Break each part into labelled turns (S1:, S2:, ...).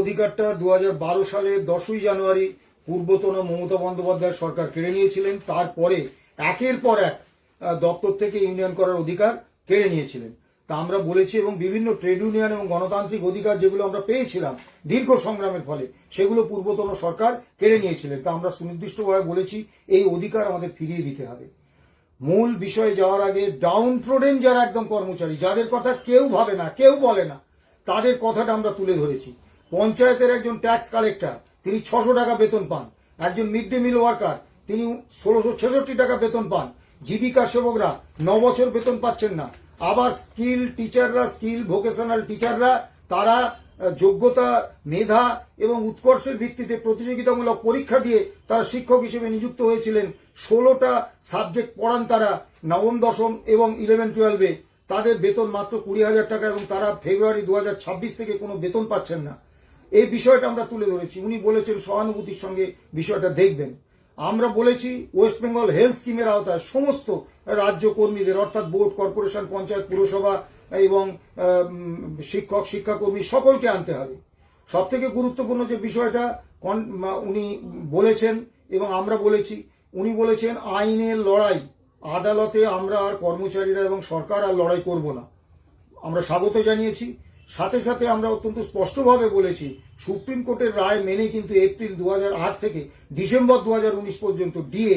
S1: অধিকারটা 2012 সালের 10ই জানুয়ারি পূর্বতন মমতা বন্দ্যোপাধ্যায় সরকার কেড়ে নিয়েছিলেন। তারপরে একের পর এক দপ্তর থেকে ইউনিয়ন করার অধিকার কেড়ে নিয়েছিলেন। তা আমরা বলেছি, এবং বিভিন্ন ট্রেড ইউনিয়ন এবং গণতান্ত্রিক অধিকার যেগুলো আমরা পেয়েছিলাম দীর্ঘ সংগ্রামের ফলে, সেগুলো পূর্বতন সরকার কেড়ে নিয়েছিলেন। তা আমরা সুনির্দিষ্টভাবে বলেছি এই অধিকার আমাদের ফিরিয়ে দিতে হবে। মূল বিষয়ে যাওয়ার আগে ডাউন ট্রোডেন যারা একদম কর্মচারী, যাদের কথা কেউ ভাবে না, কেউ বলে না, তাদের কথাটা আমরা তুলে ধরেছি। পঞ্চায়েতের একজন ট্যাক্স কালেক্টর, তিনি 600 টাকা বেতন পান। একজন মিড ডে মিল ওয়ার্কার, তিনি 1666 টাকা বেতন পান। জীবিকা সেবকরা 9 বছর বেতন পাচ্ছেন না। আবার স্কিল টিচাররা, স্কিল ভোকেশনাল টিচাররা, তারা যোগ্যতা, মেধা এবং উৎকর্ষের ভিত্তিতে প্রতিযোগিতামূলক পরীক্ষা দিয়ে তারা শিক্ষক হিসেবে নিযুক্ত হয়েছিলেন। 16টা সাবজেক্ট পড়ান তারা, নবম, দশম এবং 11-12-এ। তাদের বেতন মাত্র 20,000 টাকা, এবং তারা ফেব্রুয়ারি 2026 থেকে কোনো বেতন পাচ্ছেন না। এই বিষয়টা আমরা তুলে ধরেছি। উনি বলেছেন সহানুভূতির সঙ্গে বিষয়টা দেখবেন। আমরা বলেছি ওয়েস্ট বেঙ্গল হেলথ স্কিমের আওতায় সমস্ত রাজ্য কর্মীদের, অর্থাৎ বোর্ড, কর্পোরেশন, পঞ্চায়েত, পুরসভা এবং শিক্ষক, শিক্ষাকর্মী সকলকে আনতে হবে। সব থেকে গুরুত্বপূর্ণ যে বিষয়টা উনি বলেছেন এবং আমরা বলেছি, উনি বলেছেন আইনের লড়াই, আদালতে আমরা আর কর্মচারীরা এবং সরকার আর লড়াই করব না। আমরা স্বাগত জানিয়েছি। সাথে সাথে আমরা অত্যন্ত স্পষ্টভাবে বলেছি, সুপ্রিম কোর্টের রায় মেনে কিন্তু এপ্রিল 2008 থেকে ডিসেম্বর 2019 পর্যন্ত ডিএ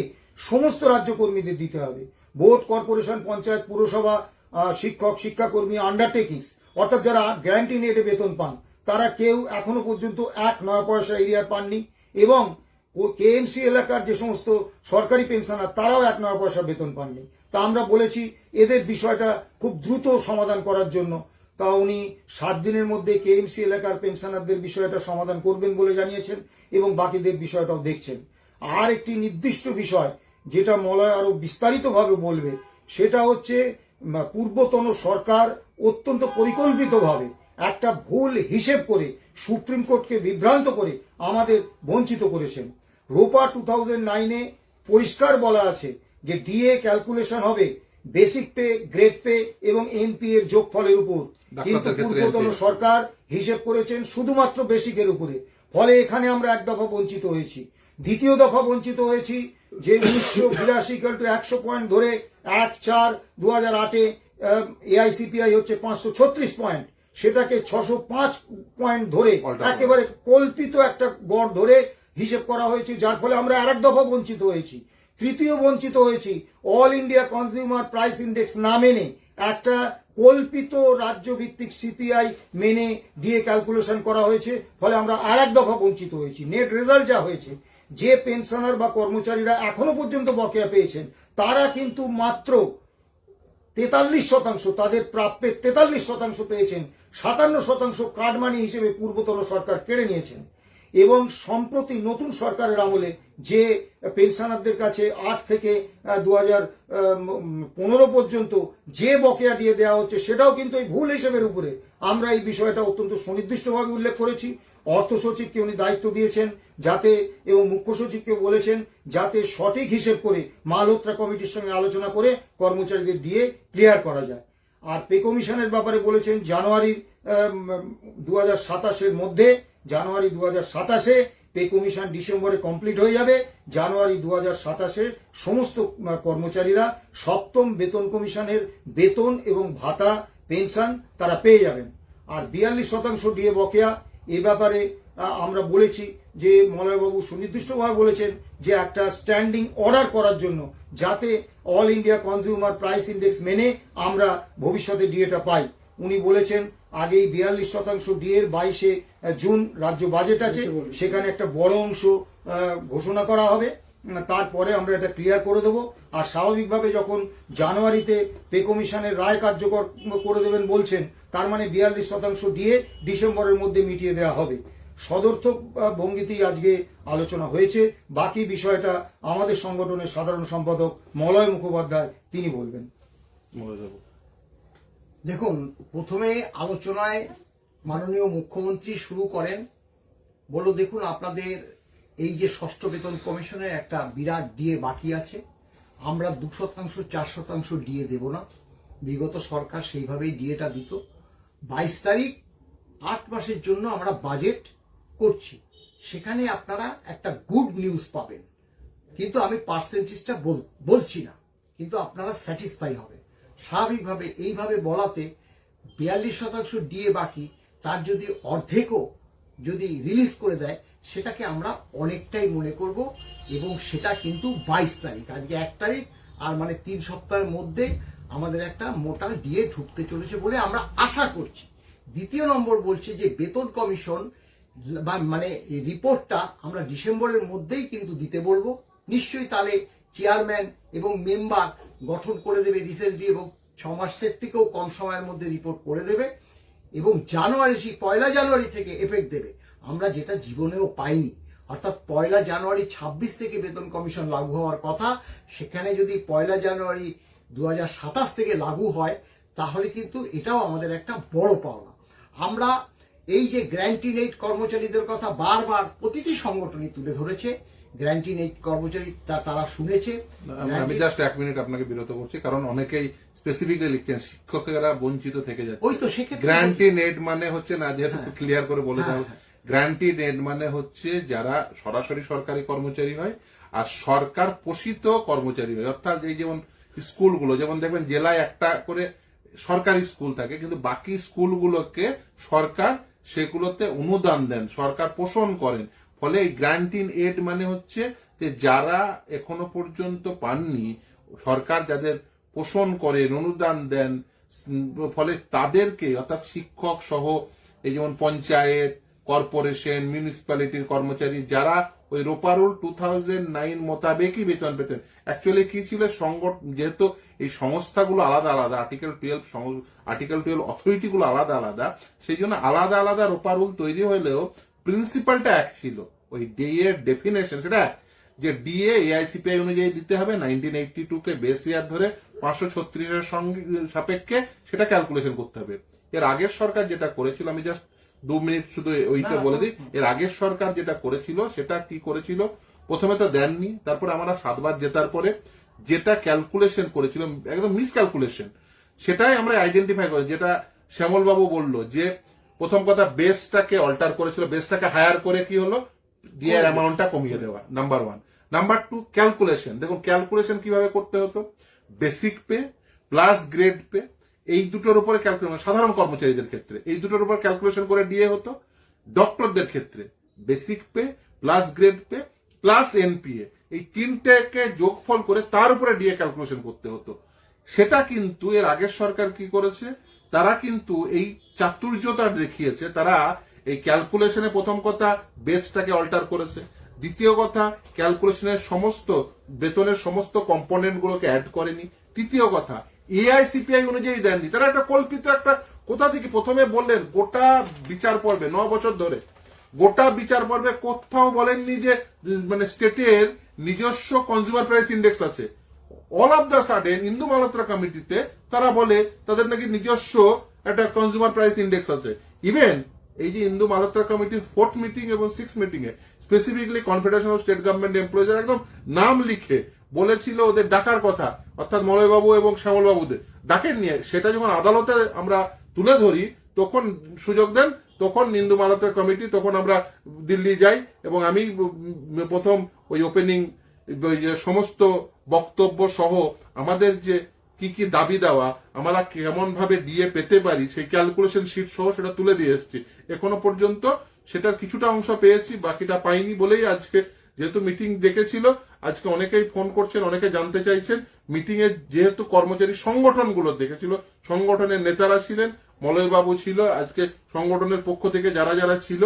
S1: সমস্ত রাজ্য কর্মীদের দিতে হবে। বোর্ড, কর্পোরেশন, পঞ্চায়েত, পুরসভা, শিক্ষক, শিক্ষাকর্মী, আন্ডারটেকিংস, অর্থাৎ যারা গ্যারান্টি নেটে বেতন পান, তারা কেউ এখনো পর্যন্ত 1 পয়সা এরিয়ার পাননি। এবং কেএমসি এলাকার যে সমস্ত সরকারি পেনশনার, তারাও 1 পয়সা বেতন পাননি। তা আমরা বলেছি এদের বিষয়টা খুব দ্রুত সমাধান করার জন্য। তা উনি 7 দিনের মধ্যে কেএমসি এলাকার পেনশনারদের বিষয়টা সমাধান করবেন বলে জানিয়েছেন, এবং বাকিদের বিষয়টাও দেখছেন। আর একটি নির্দিষ্ট বিষয় যেটা মলয় আরো বিস্তারিতভাবে বলবে, সেটা হচ্ছে পূর্বতন সরকার অত্যন্ত পরিকল্পিতভাবে একটা ভুল হিসেব করে সুপ্রিম কোর্টকে বিভ্রান্ত করে আমাদের বঞ্চিত করেছেন। রোপা 2009-এ পরিষ্কার বলা আছে যে ডিএ ক্যালকুলেশন হবে বেসিক পে, গ্রেড পে এবং এনপি এর যোগফলের উপর। কিন্তু পূর্বতন সরকার হিসেব করেছেন শুধুমাত্র বেসিকের উপরে। ফলে এখানে আমরা এক দফা বঞ্চিত হয়েছি। দ্বিতীয় দফা বঞ্চিত হয়েছি যে 1982 100 পয়েন্ট ধরে 1/4/2008-এ এআইসিপিআই হচ্ছে 536 পয়েন্ট, সেটাকে 605 পয়েন্ট ধরে একেবারে কল্পিত একটা গড় ধরে হিসেব করা হয়েছে, যার ফলে আমরা আরেক দফা বঞ্চিত হয়েছি। তৃতীয় বঞ্চিত হয়েছি all India consumer price index না মেনে একটা কল্পিত রাজ্য ভিত্তিক সিপিআই মেনে দিয়ে ক্যালকুলেশন করা হয়েছে। ফলে আমরা আরেক দফা বঞ্চিত হয়েছি। নেট রেজাল্ট যা হয়েছে, যে পেনশনার বা কর্মচারীরা এখনো পর্যন্ত বকেয়া পেয়েছেন, তারা কিন্তু মাত্র 43%, তাদের প্রাপ্যের 43% পেয়েছেন। 57% কাটমানি হিসেবে পূর্বতন সরকার কেড়ে নিয়েছেন। এবং সম্প্রতি নতুন সরকারের আমলে যে পেনশনারদের কাছে 8 থেকে 2015 পর্যন্ত যে বকেয়া দিয়ে দেওয়া হচ্ছে, সেটাও কিন্তু এই ভুল হিসেবের উপরে। আমরা এই বিষয়টা অত্যন্ত সুনির্দিষ্টভাবে উল্লেখ করেছি। অর্থ সচিবকে উনি দায়িত্ব দিয়েছেন যাতে, এবং মুখ্য সচিবকে বলেছেন যাতে সঠিক হিসেব করে মালহোত্রা কমিটির সঙ্গে আলোচনা করে কর্মচারীদের দিয়ে ক্লিয়ার করা যায়। আর পে কমিশনের ব্যাপারে বলেছেন জানুয়ারি 2027-এর মধ্যে, জানুয়ারি 2027-এ পে কমিশন ডিসেম্বরে কমপ্লিট হয়ে যাবে। জানুয়ারি 2027-এ সমস্ত কর্মচারীরা 7ম বেতন কমিশনের বেতন এবং ভাতা, পেনশন তারা পেয়ে যাবেন। আর 42% ডিএ বকেয়া, এ ব্যাপারে আমরা বলেছি যে মলয়বাবু সুনির্দিষ্টভাবে বলেছেন যে একটা স্ট্যান্ডিং অর্ডার করার জন্য, যাতে all India consumer price index মেনে আমরা ভবিষ্যতে ডিএটা পাই। উনি বলেছেন আগেই 42% ডিএর 22 জুন রাজ্য বাজেট আছে, সেখানে একটা বড় অংশ ঘোষণা করা হবে, তারপরে আমরা এটা ক্লিয়ার করে দেবো। আর স্বাভাবিকভাবে যখন জানুয়ারিতে পে কমিশনের রায় কার্যকর করে দেবেন বলছেন, তার মানে 42% ডিএ ডিসেম্বরের মধ্যে মিটিয়ে দেওয়া হবে। সদর্থক ভঙ্গিতেই আজকে আলোচনা হয়েছে। বাকি বিষয়টা আমাদের সংগঠনের সাধারণ সম্পাদক মলয় মুখোপাধ্যায় তিনি বলবেন।
S2: দেখুন, প্রথমে আলোচনায় মাননীয় মুখ্যমন্ত্রী শুরু করেন, বলল দেখুন আপনাদের এই যে ষষ্ঠ বেতন কমিশনের একটা বিরাট ডিএ বাকি আছে, আমরা 2%, 4% ডিএ দেব না। বিগত সরকার সেইভাবেই ডিএটা দিত। 22 তারিখ 8 মাসের জন্য আমরা বাজেট করছি, সেখানে আপনারা একটা গুড নিউজ পাবেন। কিন্তু আমি পার্সেন্টেজটা বলছি না, কিন্তু আপনারা স্যাটিসফাই হবেন। স্বাভাবিকভাবে এইভাবে বলাতে 42% ডিএ বাকি, তার যদি অর্ধেকও যদি রিলিজ করে দেয়, সেটাকে আমরা অনেকটাই মনে করব। এবং সেটা কিন্তু 22 তারিখ, আজকে 1 তারিখ, আর মানে 3 সপ্তাহের মধ্যে আমাদের একটা মোটা ডিএ ঢুকতে চলেছে বলে আমরা আশা করছি। দ্বিতীয় নম্বর বলছে যে বেতন কমিশন বা মানে রিপোর্টটা আমরা ডিসেম্বরের মধ্যেই কিন্তু দিতে বলবো। নিশ্চয়ই তাহলে চেয়ারম্যান এবং মেম্বার গঠন করে দেবে রিসেন্টলি, এবং 6 মাসের থেকেও কম সময়ের মধ্যে রিপোর্ট করে দেবে, এবং পয়লা জানুয়ারি থেকে এফেক্ট দেবে। আমরা যেটা জীবনেও পাইনি, অর্থাৎ পয়লা জানুয়ারি 26 থেকে বেতন কমিশন লাগু হওয়ার কথা, সেখানে যদি পয়লা জানুয়ারি 2027 থেকে লাগু হয়, তাহলে কিন্তু এটাও আমাদের একটা বড় পাওনা। আমরা এই যে গ্র্যান্টি নেট কর্মচারীদের কথা বারবার প্রতিটি সংগঠনই তুলে ধরেছে, গ্র্যান্টি নেট কর্মচারী তারা শুনেছে।
S3: আমি জাস্ট 1 মিনিট আপনাকে বিরত করছি, কারণ অনেকেই স্পেসিফিকলি লিখছেন শিক্ষকেরা বঞ্চিত থেকে যাচ্ছে।
S2: ওই তো সেক্ষেত্রে
S3: গ্র্যান্টি নেট মানে হচ্ছে না, যেহেতু ক্লিয়ার করে বলে
S2: হ্যাঁ,
S3: দাও, গ্র্যান্টি নেট মানে হচ্ছে যারা সরাসরি সরকারি কর্মচারী হয় আর সরকার পোষিত কর্মচারী হয়। অর্থাৎ এই যেমন স্কুলগুলো, যেমন দেখবেন জেলায় একটা করে সরকারি স্কুল থাকে, কিন্তু বাকি স্কুলগুলোকে সরকার সেগুলোতে অনুদান দেন, সরকার পোষণ করেন। ফলে এই গ্র্যান্টিং এড মানে হচ্ছে যে যারা এখনো পর্যন্ত পাননি, সরকার যাদের পোষণ করেন, অনুদান দেন, ফলে তাদেরকে, অর্থাৎ শিক্ষক সহ এই যেমন পঞ্চায়েত, কর্পোরেশন, মিউনিসিপ্যালিটির কর্মচারী যারা ওই রোপারুল 2009 মোতাবেকই বেতন পেতেন। অ্যাকচুয়ালি কি ছিল, যেহেতু এই সংস্থাগুলো আলাদা আলাদা, আর্টিকেল 12 অথরিটি গুলো আলাদা আলাদা, সেই জন্য আলাদা আলাদা রোপারুল তৈরি হলেও প্রিন্সিপালটা এক ছিল। ওই ডে এর ডেফিনেশন সেটা এক, যে ডিএ এআইসিপিআই অনুযায়ী দিতে হবে, 1982 কে বেস ইয়ার ধরে 536 এর সঙ্গে সাপেক্ষে সেটা ক্যালকুলেশন করতে হবে। এর আগের সরকার যেটা করেছিল, আমি জাস্ট 2 মিনিট শুধু ওইটা বলে দিই, এর আগের সরকার যেটা করেছিল সেটা কি করেছিল, প্রথমে তো দেননি, তারপরে আমরা 7 বার জেতার পরে যেটা ক্যালকুলেশন করেছিল একদম মিস ক্যালকুলেশন, সেটাই আমরা আইডেন্টিফাই করি। যেটা শ্যামল বাবু বলল যে প্রথম কথা বেসটাকে অল্টার করেছিল, বেসটাকে হায়ার করে কি হলো, ডিএর অ্যামাউন্টটা কমিয়ে দেওয়া, নাম্বার 1। Number 2 calculation. দেখুন ক্যালকুলেশন কিভাবে করতে হতো, basic pay plus grade pay, এই দুটোর উপরে ক্যালকুলেশন, সাধারণ কর্মচারীদের ক্ষেত্রে এই দুটোর উপর ক্যালকুলেশন করে ডিএ হতো। ডক্টরদের ক্ষেত্রে basic pay plus grade pay plus NPA, এই তিনটাকে যোগফল করে তার উপরে ডিএ ক্যালকুলেশন করতে হতো। সেটা কিন্তু এর আগের সরকার কি করেছে, তারা কিন্তু এই চাতুর্যতা দেখিয়েছে। তারা এই ক্যালকুলেশনে প্রথম কথা বেসটাকে অল্টার করেছে, দ্বিতীয় কথা ক্যালকুলেশনের সমস্ত বেতনের সমস্ত কম্পোনেন্ট গুলোকে অ্যাড করেনি, তৃতীয় কথা এআইসিপিআই অনুযায়ী দেননি। তারা একটা কল্পিত একটা কোথা থেকে প্রথমে বললেন গোটা বিচার পর্বে 9 বছর ধরে গোটা বিচার পর্বে কোথাও বলেননি যে মানে স্টেটের নিজস্ব কনজিউমার প্রাইস ইন্ডেক্স আছে। অল অফ দ্য সাডেন ইন্দু মালহোত্রা কমিটিতে তারা বলে তাদের নাকি নিজস্ব একটা কনজিউমার প্রাইস ইন্ডেক্স আছে। ইভেন এই যে ইন্দু মালহোত্রা কমিটির 4th মিটিং এবং 6th meeting A specifically confederation of state government employees একদম নাম লিখে বলেছিল ওদের ডাকার কথা, অর্থাৎ মলয়বাবু এবং শ্যামলবাবুদের ডাকেন নিয়ে। সেটা যখন আদালতে আমরা তুলে ধরি তখন সুযোগ দেন, তখন ইন্দু মালহোত্রা কমিটি, তখন আমরা দিল্লি যাই এবং আমি প্রথম ওই ওপেনিং সমস্ত বক্তব্য সহ আমাদের যে কি কি দাবি দেওয়া, আমরা কেমন ভাবে ডিএ পেতে পারি সেই ক্যালকুলেশন শিট সহ সেটা তুলে দিয়ে এসেছি। এখনো পর্যন্ত সেটার কিছুটা অংশ পেয়েছি, বাকিটা পাইনি বলেই আজকে, যেহেতু মিটিং ডেকেছিল, আজকে অনেকেই ফোন করছেন, অনেকে জানতে চাইছেন। মিটিং এ যেহেতু কর্মচারী সংগঠনগুলো দেখেছিল, সংগঠনের নেতারা ছিলেন, মলয়বাবু ছিল, আজকে সংগঠনের পক্ষ থেকে যারা যারা ছিল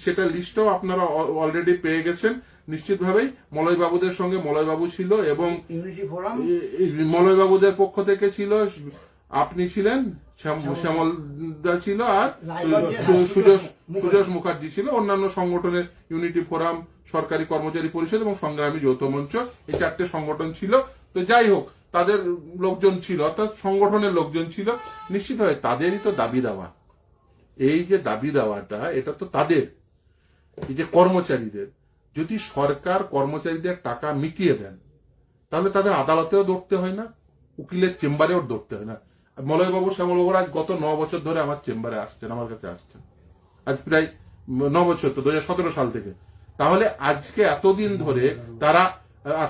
S3: সেটা লিস্টও আপনারা অলরেডি পেয়ে গেছেন। নিশ্চিতভাবেই মলয়বাবুদের সঙ্গে মলয়বাবু ছিল এবং মলয়বাবুদের পক্ষ থেকে ছিল, আপনি ছিলেন, শ্যামল দা ছিল, আর সুজস মুখার্জি ছিল। অন্যান্য সংগঠনের ইউনিটি ফোরাম, সরকারি কর্মচারী পরিষদ এবং সংগ্রামী যৌথ মঞ্চ, এই 4টে সংগঠন ছিল। তো যাই হোক, তাদের লোকজন ছিল, অর্থাৎ সংগঠনের লোকজন ছিল। নিশ্চিতভাবে তাদেরই তো দাবি দেওয়া, এই যে দাবি দেওয়াটা এটা তো তাদের, এই যে কর্মচারীদের। যদি সরকার কর্মচারীদের টাকা মিটিয়ে দেন তাহলে তাদের আদালতেও দৌড়তে হয় না, উকিলের চেম্বারেও দৌড়তে হয় না। মলয়বাবু শ্যামলবাবুরা আজ গত 9 বছর ধরে আমার চেম্বারে আসছেন, আমার কাছে আসছেন। আজ প্রায় 9 বছর তো 2017 সাল থেকে, তাহলে আজকে এতদিন ধরে তারা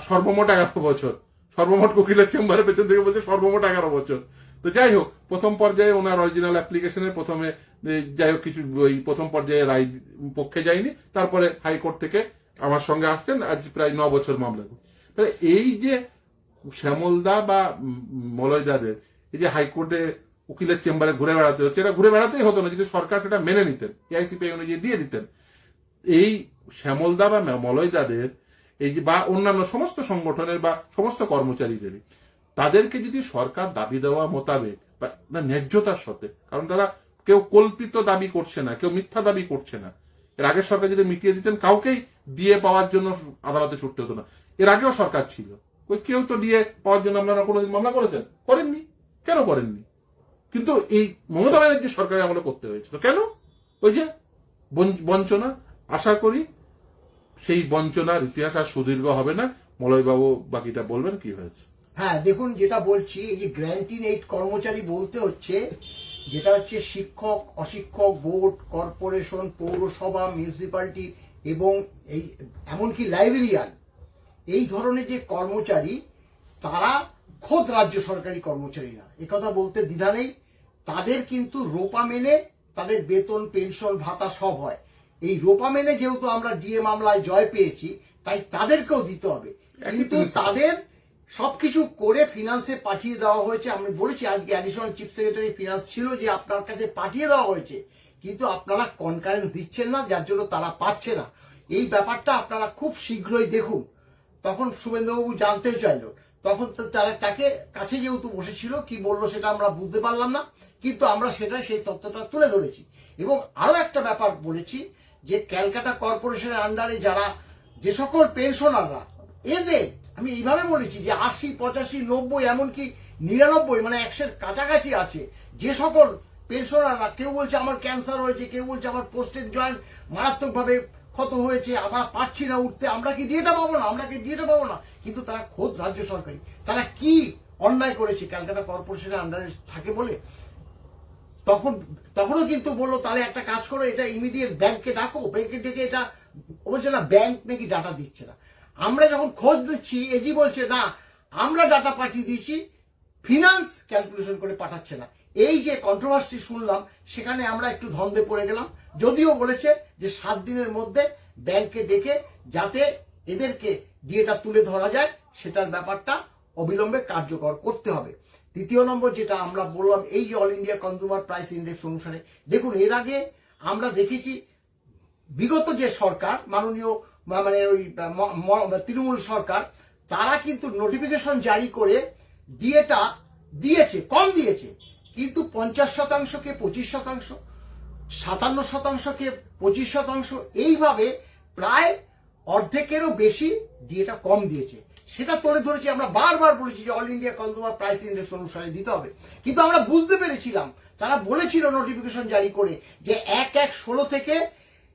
S3: সর্বমোট 11 বছর, সর্বমোট উকিলের চেম্বারের পেছন থেকে বলছে সর্বমোট 11 বছর। তো যাই হোক, প্রথম পর্যায়ে ওনার অরিজিনাল অ্যাপ্লিকেশনের প্রথমে যাই হোক কিছু ওই প্রথম পর্যায়ে রায় পক্ষে যায়নি, তারপরে হাইকোর্ট থেকে আমার সঙ্গে আসছেন, আজ প্রায় 9 বছর মামলা। তাহলে এই যে শ্যামলদা বা মলয়দাদের এই যে হাইকোর্টে উকিলের চেম্বারে ঘুরে বেড়াতে হচ্ছে, এটা ঘুরে বেড়াতেই হতো না যদি সরকার সেটা মেনে নিতেন, এআইসিপিআই অনুযায়ী দিয়ে দিতেন। এই শ্যামলদা বা মলয়দাদের এই যে বা অন্যান্য সমস্ত সংগঠনের বা সমস্ত কর্মচারীদেরই, তাদেরকে যদি সরকার দাবি দেওয়া মোতাবেক বা ন্যায্যতার সাথে, কারণ তারা কেউ কল্পিত দাবি করছে না, কেউ মিথ্যা দাবি করছে না। এর আগের সরকার যদি মিটিয়ে দিতেন, কাউকেই দিয়ে পাওয়ার জন্য আদালতে ছুটতে হতো না। এর আগেও সরকার ছিল, ওই কেউ তো দিয়ে পাওয়ার জন্য আপনারা কোনোদিন মামলা করেছেন? করেননি। কেন করেননি? কিন্তু এই মমতা ব্যানার্জি সরকারের আমলে করতে হয়েছিল। কেন? ওই যে বঞ্চনা। আশা করি সেই বঞ্চনার ইতিহাস আর সুদীর্ঘ হবে না। মলয়বাবু বাকিটা বলবেন কি হয়েছে।
S2: হ্যাঁ, দেখুন, যেটা বলছি, এই যে গ্র্যান্টিন এইড কর্মচারী বলতে হচ্ছে যেটা হচ্ছে শিক্ষক, অশিক্ষক, বোর্ড, কর্পোরেশন, পৌরসভা, মিউনিসিপ্যালিটি এবং এই এমনকি লাইব্রেরিয়ান, এই ধরনের যে কর্মচারী, তারা খোদ রাজ্য সরকারি কর্মচারী না, একথা বলতে দ্বিধা নেই। তাদের কিন্তু রোপা মেনে তাদের বেতন, পেনশন, ভাতা সব হয়। এই রোপা মেনে যেহেতু আমরা ডিএ মামলায় জয় পেয়েছি, তাই তাদেরকেও দিতে হবে। কিন্তু তাদের সবকিছু করে ফিনান্সে পাঠিয়ে দেওয়া হয়েছে। আমি বলেছি আজকে অ্যাডিশনাল চিফ সেক্রেটারি ফিনান্স ছিল যে আপনার কাছে পাঠিয়ে দেওয়া হয়েছে, কিন্তু আপনারা কনকারেন্স দিচ্ছেন না, যার জন্য তারা পাচ্ছে না। এই ব্যাপারটা আপনারা খুব শীঘ্রই দেখুন। তখন শুভেন্দুবাবু জানতে চাইল, তখন তারা তাকে কাছে যেহেতু বসেছিল, কি বললো সেটা আমরা বুঝতে পারলাম না, কিন্তু আমরা সেই তথ্যটা তুলে ধরেছি। এবং আরো একটা ব্যাপার বলেছি যে ক্যালকাটা কর্পোরেশনের আন্ডারে যারা যে সকল পেনশনাররা এজেড, আমি এইভাবে বলেছি যে 80, 85, 90, এমনকি 99, মানে 100-এর কাছাকাছি আছে, যে সকল পেনশনাররা, কেউ বলছে আমার ক্যান্সার হয়েছে, কেউ বলছে আমার প্রোস্টেট গ্ল্যান্ড মারাত্মকভাবে ক্ষত হয়েছে, আমরা পারছি না উঠতে, আমরা কি ডিএটা পাবো না, কিন্তু তারা খোদ রাজ্য সরকারি, তারা কি অন্যায় করেছে ক্যালকাটা কর্পোরেশনের আন্ডারে থাকে বলে? তখনও কিন্তু বললো তাহলে একটা কাজ করো, এটা ইমিডিয়েট ব্যাংকে ডাকো, ব্যাংকে ডেকে এটা বলছে না, ব্যাংক নাকি ডাটা দিচ্ছে না। আমরা যখন খোঁজ দিচ্ছি, এজি বলছে না আমরা ডাটা পাঠিয়ে দিয়েছি, ফিনান্স ক্যালকুলেশন করে পাঠাচ্ছে না। এই যে কন্ট্রোভার্সি শুনলাম, সেখানে আমরা একটু ধন্দে পড়ে গেলাম। যদিও বলেছে যে 7 দিনের মধ্যে ব্যাংকে ডেকে যাতে এদেরকে ডিএটা তুলে ধরা যায়, সেটার ব্যাপারটা অবিলম্বে কার্যকর করতে হবে। দ্বিতীয় নম্বর যেটা আমরা বললাম, এই যে all India consumer price index অনুসারে, দেখুন এর আগে আমরা দেখেছি বিগত যে সরকার, মাননীয় মানে ওই তৃণমূল সরকার, তারা কিন্তু নোটিফিকেশন জারি করে ডিএটা দিয়েছে, কম দিয়েছে, কিন্তু 50%কে 25%, 57%কে 25%, এইভাবে প্রায় অর্ধেকেরও বেশি ডিএটা কম দিয়েছে। সেটা তুলে ধরেছি, আমরা বারবার বলেছি যে all India consumer price index অনুসারে দিতে হবে। কিন্তু আমরা বুঝতে পেরেছিলাম, তারা বলেছিল নোটিফিকেশন জারি করে যে 1/1/16 থেকে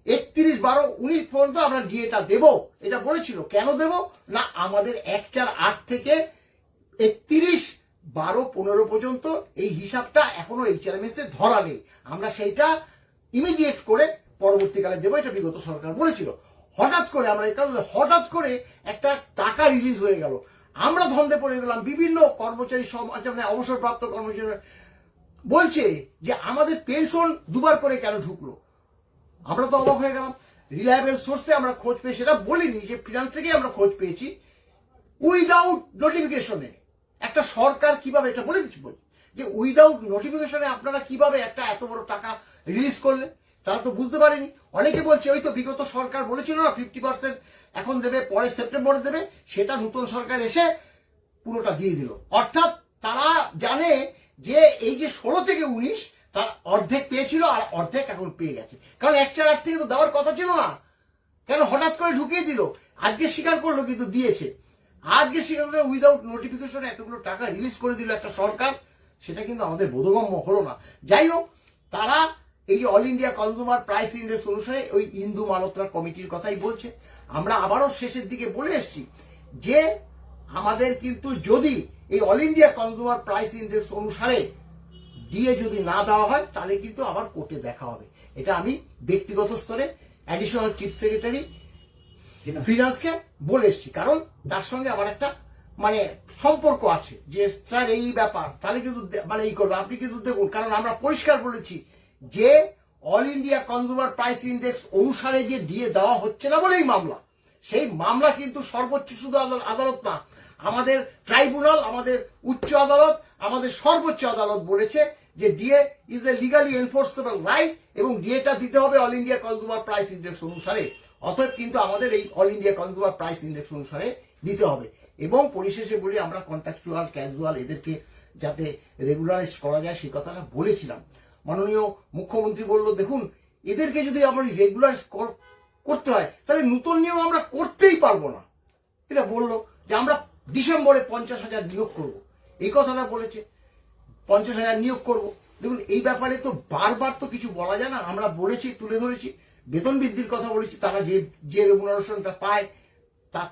S2: 31/12/19 পর্যন্ত আমরা ডিএটা দেব, এটা বলেছিল। কেন দেব না, আমাদের 1/4/8 থেকে 31/12/15 পর্যন্ত এই হিসাবটা এখনো এইচআরএমএস এ ধরা নেই, আমরা সেইটা ইমিডিয়েট করে পরবর্তীকালে দেবো, এটা বিগত সরকার বলেছিল। হঠাৎ করে একটা টাকা রিলিজ হয়ে গেল, আমরা ধন্দে পড়ে গেলাম। বিভিন্ন কর্মচারী মানে অবসরপ্রাপ্ত কর্মচারী বলছে যে আমাদের পেনশন 2বার করে কেন ঢুকলো। আমরা তো অবাক হয়ে গেলাম। রিলায়েবল সোর্সে আমরা খোঁজ পেয়ে, সেটা বলিনি যে ফিনান্স থেকে আমরা খোঁজ পেয়েছি, উইদাউট নোটিফিকেশনে একটা সরকার কিভাবে, এটা বলে দিচ্ছি যে উইদাউট নোটিফিকেশনে আপনারা কিভাবে একটা এত বড় টাকা রিলিজ করলেন, তারা তো বুঝতে পারেনি। অনেকে বলছে ওই তো বিগত সরকার বলেছিল না 50% এখন দেবে, পরে সেপ্টেম্বরে দেবে, সেটা নতুন সরকার এসে পুরোটা দিয়ে দিল। অর্থাৎ তারা জানে যে এই যে 16 থেকে 19 তার অর্ধেক পেয়েছিল আর অর্ধেক এখন পেয়ে গেছে, কারণ 1/4/8 থেকে তো দেওয়ার কথা ছিল না, কেন হঠাৎ করে ঢুকিয়ে দিল। আজকে স্বীকার করলো কিন্তু দিয়েছে, আজকে স্বীকার করলো উইদাউট নোটিফিকেশনে এতগুলো টাকা রিলিজ করে দিল একটা সরকার, সেটা কিন্তু আমাদের বোধগম্য হলো না। যাই হোক, তারা এই যে all India consumer price index অনুসারে ওই ইন্দু মালহোত্রা কমিটির কথাই বলছে। আমরা আবারও শেষের দিকে বলে এসেছি যে আমাদের কিন্তু যদি এই all India consumer price index অনুসারে ডিএ যদি না দেওয়া হয়, তাহলে কিন্তু আবার কোর্টে দেখা হবে। এটা আমি ব্যক্তিগত স্তরে অ্যাডিশনাল চিফ সেক্রেটারি ফিনান্সকে বলে এসেছি, কারণ তার সঙ্গে আমার একটা মানে সম্পর্ক আছে যে স্যার এই ব্যাপার, তাহলে কিন্তু মানে এই করবো, আপনি কিন্তু দেখুন, কারণ আমরা পরিষ্কার বলেছি যে all India consumer price index অনুসারে যে দিয়ে দেওয়া হচ্ছে না বলেই মামলা, সেই মামলা কিন্তু সর্বোচ্চ শুধু আদালত না, আমাদের ট্রাইব্যুনাল, আমাদের উচ্চ আদালত, আমাদের সর্বোচ্চ আদালত বলেছে যে DA is a legally enforceable right এবং ডিএটা দিতে হবে all India consumer price index অনুসারে। অতএব কিন্তু আমাদের এই all India consumer price index অনুসারে দিতে হবে। এবং পরিশেষে বলি, আমরা কন্ট্রাকচুয়াল, ক্যাজুয়াল এদেরকে যাতে রেগুলারাইজ করা যায় সেই কথাটা বলেছিলাম। মাননীয় মুখ্যমন্ত্রী বলল, দেখুন এদেরকে যদি আমরা রেগুলারাইজ করতে হয় তাহলে নতুন নিয়ম আমরা করতেই পারবো না। এটা বললো যে আমরা ডিসেম্বরে 50,000 নিয়োগ করব, এই কথাটা বলেছে, 50,000 নিয়োগ করব। দেখুন এই ব্যাপারে তো বারবার তো কিছু বলা যায় না, আমরা বলেছি, তুলে ধরেছি, বেতন বৃদ্ধির কথা বলেছি, তারা যে রেমুনারেশনটা পায় তার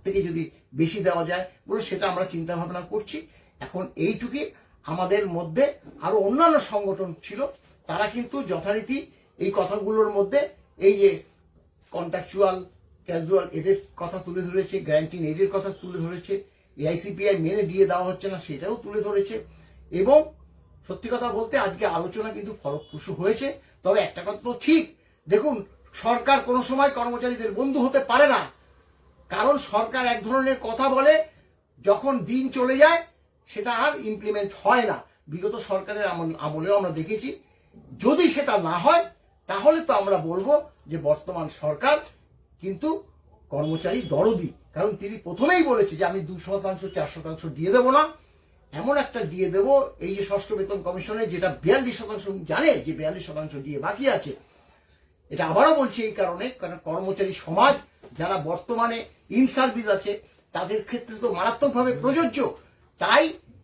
S2: থেকে যদি বেশি দেওয়া যায় বলে সেটা আমরা চিন্তা ভাবনা করছি। এখন এইটুকুই, আমাদের মধ্যে আরো অন্যান্য সংগঠন ছিল, তারা কিন্তু যথারীতি এই কথাগুলোর মধ্যে এই যে কন্ট্রাকচুয়াল, ক্যাজুয়াল এদের কথা তুলে ধরেছে, গ্যারান্টি এডের কথা তুলে ধরেছে, এআইসিপিআই মেনে দিয়ে দেওয়া হচ্ছে না সেটাও তুলে ধরেছে। এবং সত্যি কথা বলতে আজকে আলোচনা কিন্তু ফলপ্রসূ হয়েছে। তবে একটা কথা তো ঠিক, দেখুন সরকার কোনো সময় কর্মচারীদের বন্ধু হতে পারে না, কারণ সরকার এক ধরনের কথা বলে, যখন দিন চলে যায় সেটা আর ইমপ্লিমেন্ট হয় না। বিগত সরকারের আমলেও আমরা দেখেছি। যদি সেটা না হয় তাহলে তো আমরা বলবো যে বর্তমান সরকার কিন্তু কর্মচারী দরদি, কারণ তিনি প্রথমেই বলেছে যে আমি 2%, 4% দিয়ে দেবো না, এমন একটা দিয়ে দেব এই যে ষষ্ঠ বেতন কমিশনে, যেটা 42% জানে যে 42% দিয়ে বাকি আছে। এটা আবারও বলছি এই কারণে, কারণ কর্মচারী সমাজ যারা বর্তমানে ইন সার্ভিস আছে তাদের ক্ষেত্রে তো মারাত্মকভাবে প্রযোজ্য। তাই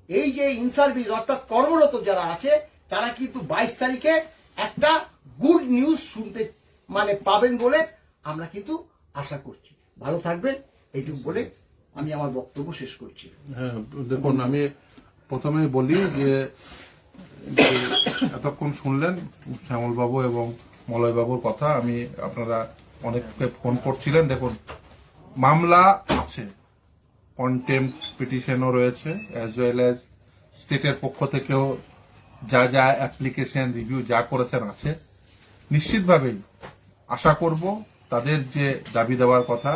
S2: এই যে ইন সার্ভিস অর্থাৎ কর্মরত যারা আছে তারা কিন্তু 22 তারিখে একটা গুড নিউজ শুনতে মানে পাবেন বলে আমরা কিন্তু আশা করছি। ভালো থাকবেন, এইটুকু বলে আমি আমার বক্তব্য শেষ করছি।
S3: হ্যাঁ, দেখুন আমি প্রথমেই বলি যে এতক্ষণ শুনলেন শ্যামলবাবু এবং মলয়বাবুর কথা। আমি আপনারা অনেককে ফোন করছিলেন, দেখুন মামলা আছে, কন্টেম্পট পিটিশনও রয়েছে, অ্যাজ ওয়েল অ্যাজ স্টেটের পক্ষ থেকেও যা যা অ্যাপ্লিকেশন রিভিউ যা করেছেন আছে। নিশ্চিতভাবেই আশা করব তাদের যে দাবি দেওয়ার কথা,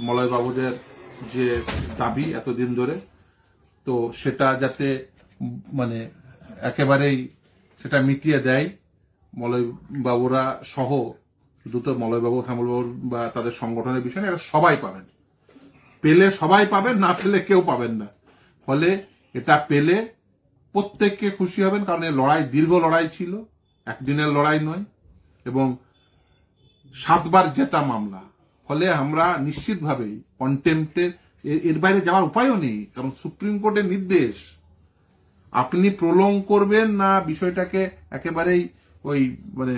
S3: মলয়বাবুদের যে দাবি এতদিন ধরে, তো সেটা যাতে মানে একেবারেই সেটা মিটিয়ে দেয় মলয়বাবুরা সহ, শুধু তো মলয়বাবু, শ্যামলবাবুর বা তাদের সংগঠনের বিষয় না, এটা সবাই পাবেন। পেলে সবাই পাবেন, না পেলে কেউ পাবেন না। ফলে এটা পেলে প্রত্যেককে খুশি হবেন, কারণ এই লড়াই দীর্ঘ লড়াই ছিল, একদিনের লড়াই নয়, এবং 7 বার জেতা মামলা। ফলে আমরা নিশ্চিতভাবেই কন্টেম্পটের এর বাইরে যাওয়ার উপায়ও নেই, কারণ সুপ্রিম কোর্টের নির্দেশ। আপনি প্রলং করবেন না বিষয়টাকে একেবারেই ওই মানে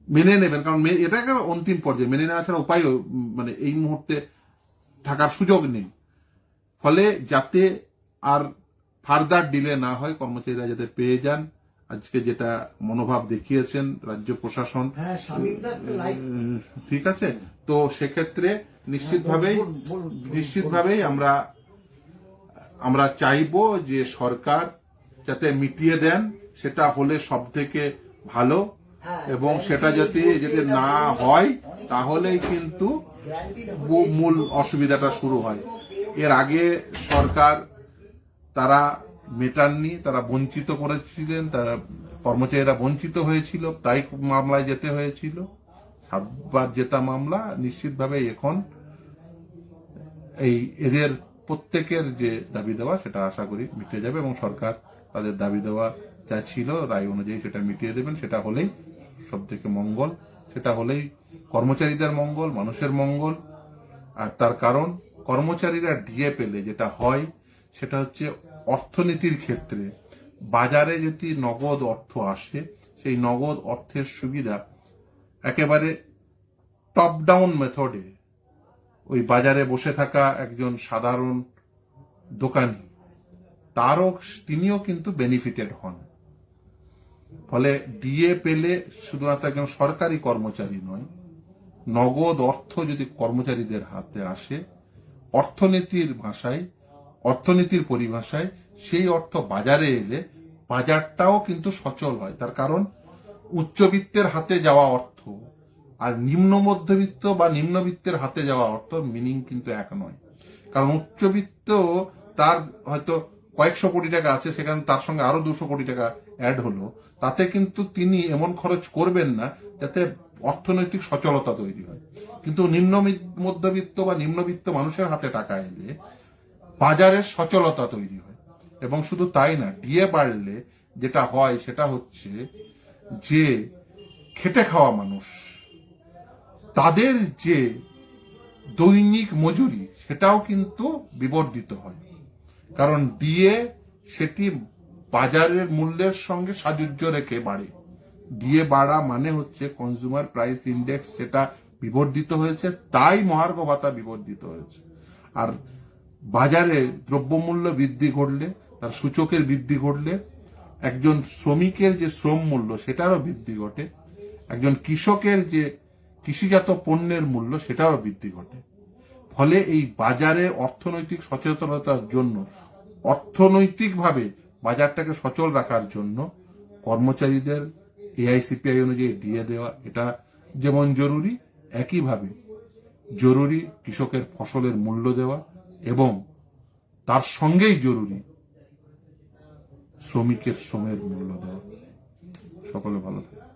S3: মেনে নেবেন, কারণ এটাকে অন্তিম পর্যায়ে মেনে নেওয়া ছাড়া উপায় মানে এই মুহূর্তে থাকার সুযোগ নেই। ফলে যাতে আর ফার্দার ডিলে না হয়, কর্মচারীরা যাতে পেয়ে যান, আজকে যেটা মনোভাব দেখিয়েছেন রাজ্য প্রশাসন, ঠিক আছে, তো সেক্ষেত্রে নিশ্চিতভাবেই আমরা চাইবো যে সরকার যাতে মিটিয়ে দেন, সেটা হলে সব থেকে ভালো। এবং সেটা যদি না হয় তাহলেই কিন্তু মূল অসুবিধাটা শুরু হয়। এর আগে সরকার তারা মেটাননি, তারা বঞ্চিত করেছিলেন, তারা কর্মচারীরা বঞ্চিত হয়েছিল, তাই মামলায় যেতে হয়েছিল। 7 বার জেতা মামলা, নিশ্চিতভাবে এখন এদের প্রত্যেকের যে দাবি দেওয়া সেটা আশা করি মিটে যাবে, এবং সরকার তাদের দাবি দেওয়া যা ছিল রায় অনুযায়ী সেটা মিটিয়ে দেবেন। সেটা হলেই সব থেকে মঙ্গল, সেটা হলেই কর্মচারীদের মঙ্গল, মানুষের মঙ্গল। আর তার কারণ কর্মচারীরা ডিএ পেলে যেটা হয় সেটা হচ্ছে অর্থনীতির ক্ষেত্রে বাজারে যদি নগদ অর্থ আসে, সেই নগদ অর্থের সুবিধা একেবারে টপ ডাউন মেথডে ওই বাজারে বসে থাকা একজন সাধারণ দোকানি তিনিও কিন্তু বেনিফিটেড হন। ফলে ডিএ পেলে শুধুমাত্র একজন সরকারি কর্মচারী নয়, নগদ অর্থ যদি কর্মচারীদের হাতে আসে, অর্থনীতির পরিভাষায় সেই অর্থ বাজারে এলে বাজারটাও কিন্তু সচল হয়। তার কারণ উচ্চবিত্তের হাতে যাওয়া অর্থ আর নিম্ন মধ্যবিত্ত বা নিম্নবিত্তের হাতে যাওয়া অর্থ মিনিং কিন্তু এক নয়। কারণ উচ্চবিত্ত তার হয়তো কয়েকশো কোটি টাকা আছে, সেখানে তার সঙ্গে আরো 200 কোটি টাকা অ্যাড হলো, তাতে কিন্তু তিনি এমন খরচ করবেন না যাতে অর্থনৈতিক সচলতা তৈরি হয়। কিন্তু নিম্ন মধ্যবিত্ত বা নিম্নবিত্ত মানুষের হাতে টাকা এলে বাজারের সচলতা তৈরি হয়। এবং শুধু তাই না, ডিএ বাড়লে যেটা হয় সেটা হচ্ছে যে খেটে খাওয়া মানুষ তাদের যে দৈনিক মজুরি সেটাও কিন্তু বিবর্ধিত হয়। কারণ ডিএ সেটি বাজারের মূল্যের সঙ্গে সাযুজ্য রেখে বাড়ে। ডিএ বাড়া মানে হচ্ছে কনজিউমার প্রাইস ইন্ডেক্স, সেটা বিবর্ধিত হয়েছে, তাই মহার্ঘ ভাতা বিবর্ধিত হয়েছে। আর বাজারে দ্রব্যমূল্য বৃদ্ধি ঘটলে, তার সূচকের বৃদ্ধি ঘটলে একজন শ্রমিকের যে শ্রম মূল্য সেটারও বৃদ্ধি ঘটে, একজন কৃষকের যে কৃষিজাত পণ্যের মূল্য সেটারও বৃদ্ধি ঘটে। ফলে এই বাজারে অর্থনৈতিক সচেতনতার জন্য, অর্থনৈতিকভাবে বাজারটাকে সচল রাখার জন্য কর্মচারীদের এআইসিপিআই অনুযায়ী ডিএ দেওয়া এটা যেমন জরুরি, একইভাবে জরুরি কৃষকের ফসলের মূল্য দেওয়া এবং তার সঙ্গেই জরুরি শ্রমিকের শ্রমের মূল্য দেওয়া। সকলে ভালো থাকে।